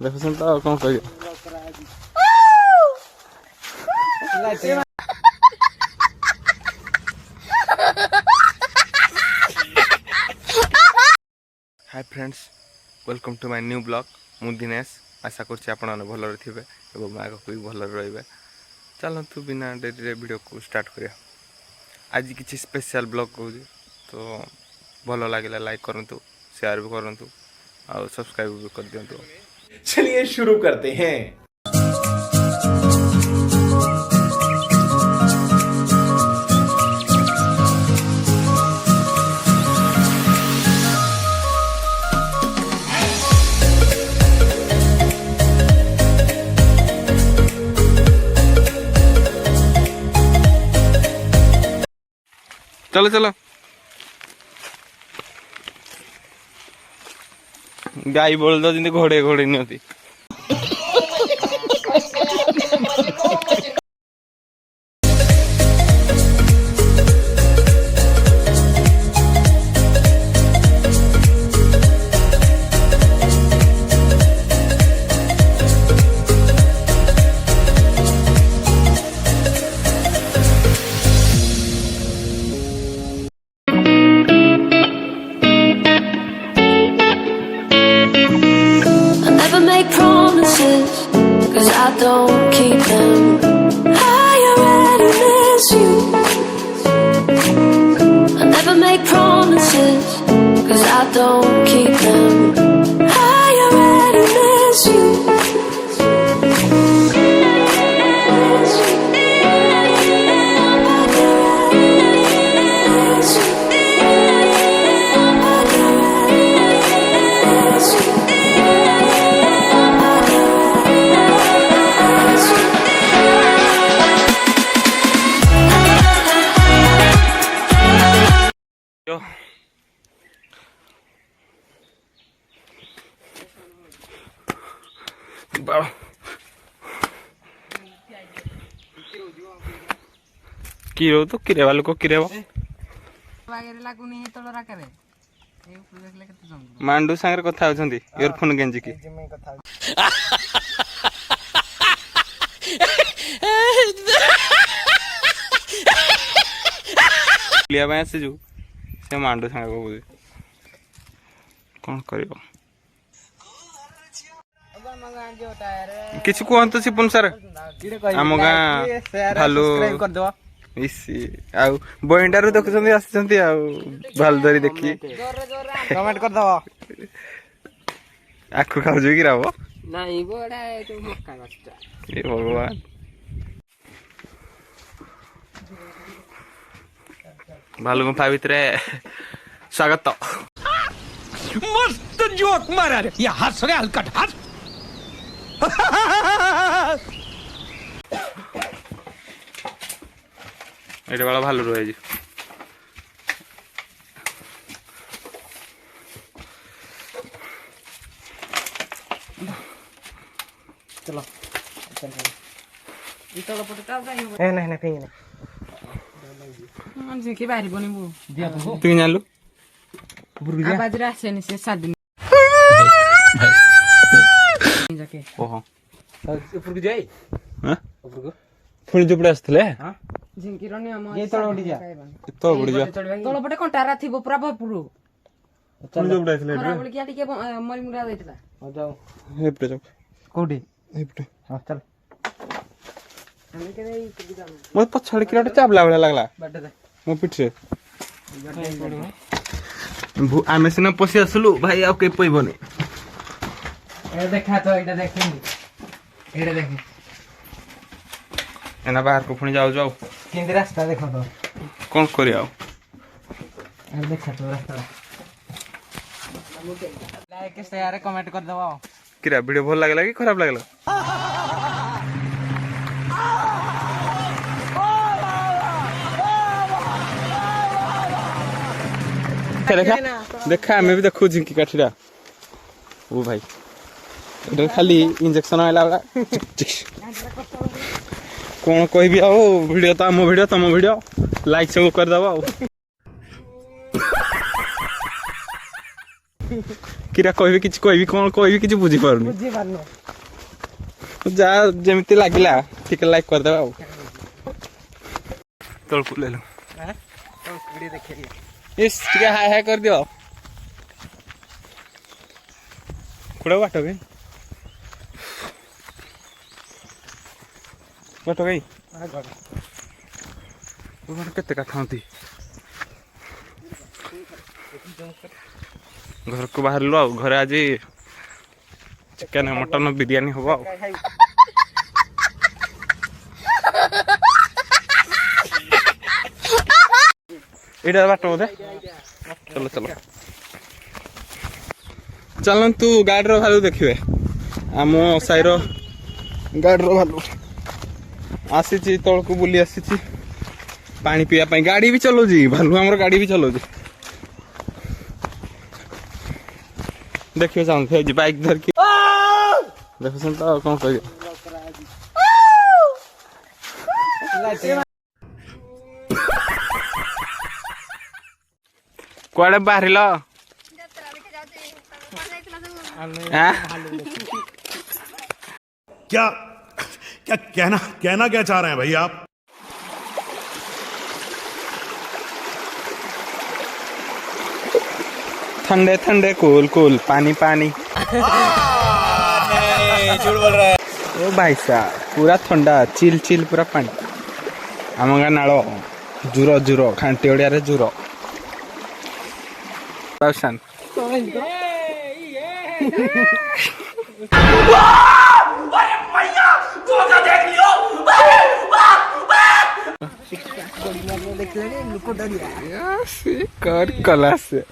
देखुन तो कौन कह hi friends welcome to my new blog मु दिनेश आशा करछि आपण माने भल रहिबे एवं आगको भी भल रहिबे। चलतु बिना डेरी वीडियो को स्टार्ट करिया। आज किसी स्पेशल ब्लॉग कहूँ तो भल लगे लाइक करंतु शेयर भी करंतु और सब्सक्राइब भी कर दियंतु। चलिए शुरू करते हैं। चलो चलो गाई बोल दो जिंदगी घोड़े घोड़े नहीं होती। Cause I don't keep them. I already miss you. I never make promises. Cause I don't keep them. I already miss you. Kiro तो किरे वालों को किरे मांडू सांगे कथा होछंती इयरफोन गेंजी की लिया बाय से जो से मांडू सांगे को बोली कौन करियो किछ कोन तो सिपुन सर हम गा भालू कर दो इसी आउ बोइंडारू देखुछंती आछंती आउ भाल धरी देखी कमेंट कर दो आखु खाउ जो की रावो नहीं बोडा तो मक्का गस्ता ए भगवान भालू गुफा भितरे स्वागत मस्त जोक मारा रे ये हंस रे हलकट हंस। एटा वाला भालू रहे जी चलो इतलो पटे का गाई हो ए नहीं फेंगे हम जी के बाहरी बनिबो दिया तो तू जानलु आवाज रा से से 7 दिन जाके ओहो ऊपर को जाई हां ऊपर को फुणी जोपड़े आस्थले हां जिंकी रनी हम ये तळ उडी जा तो बुडी जा तळ पटे कंटारा थिबो पूरा भरपुर फुणी जोपड़े आस्थले खरा बोल किया टिके मरी मुरा देतला हो जाओ हे पे जाओ कोडी हे पे हां चल हम के नहीं तो जा मो पछड़ किराटे चाबला वाला लागला बड्डे दे मो पिठ से आमे सिना पसी आसलु भाई आ के पइबनी ए देखा तो एटा देखिनी एटा देखी एना बाहर को फुणी जाओ जाओ किंदी रास्ता देखो तो कौन करिया ए देखा तो रास्ता लाइक शेयर कमेंट कर दबो किरा वीडियो भल लागला कि खराब लागला देखा देखा हमें भी देखू झिंकी काठीरा ओ भाई इधर खाली इंजेक्शन आइला वाला कौन कहबी आ वीडियो तो आम वीडियो तुम वीडियो लाइक सब कर दबा କିରା କହିବି କିଛି କହିବି କ'ଣ କହିବି କିଛି ବୁଝିପାରୁନି ଯାହା ଯେମିତି ଲାଗିଲା ଟିକେ ଲାଇକ୍ କରିଦେବା ଆଉ ତଳକୁ ଲେଲୁ ଇସ୍ ଟିକେ ହାଇ ହାଇ କରିଦିଅ କୁଡ଼ା ବାଟ କାଇଁ ବାଟ କାଇଁ କେତେ କାଠନ୍ତି ଘରକୁ ବାହାରିଲୁ ଆଉ ଘରେ ଆଜି ଚିକେନ ମଟନ ବିରିୟାନୀ ହବ ଆଉ ଏଇଟା ବାଟ ବୋଧେ ଚଲ ଚଲ ଚାଲନ୍ତୁ ଗାଡ଼ିର ଭାଲୁ ଦେଖିବେ ଆମ ସାହିର ଗାଡ଼ିର ଭାଲୁ ଆସିଛି ତଳକୁ ବୁଲି ଆସିଛି ପାଣି ପିଇବା ପାଇଁ ଗାଡ଼ି ବି ଚଲାଉଛି ଭାଲୁ ଆମର ଗାଡ଼ି ବି ଚଲାଉଛି ଦେଖିବେ ଚାହୁଁଛି ବାଇକ୍ ଧରିକି ଦେଖୁଛନ୍ତି ତ ଆଉ କ'ଣ କହିବେ କୁଆଡ଼େ ବାହାରିଲ क्या क्या कहना कहना क्या चाह रहे हैं भाई आप ठंडे ठंडे कूल कूल पानी पानी झूठ बोल रहा है ओ भाई साहब पूरा ठंडा चिल चिल पूरा पानी आम गाँ नाल जुर जुर खांटी ओडिया रे जुर बाउसान कर कला से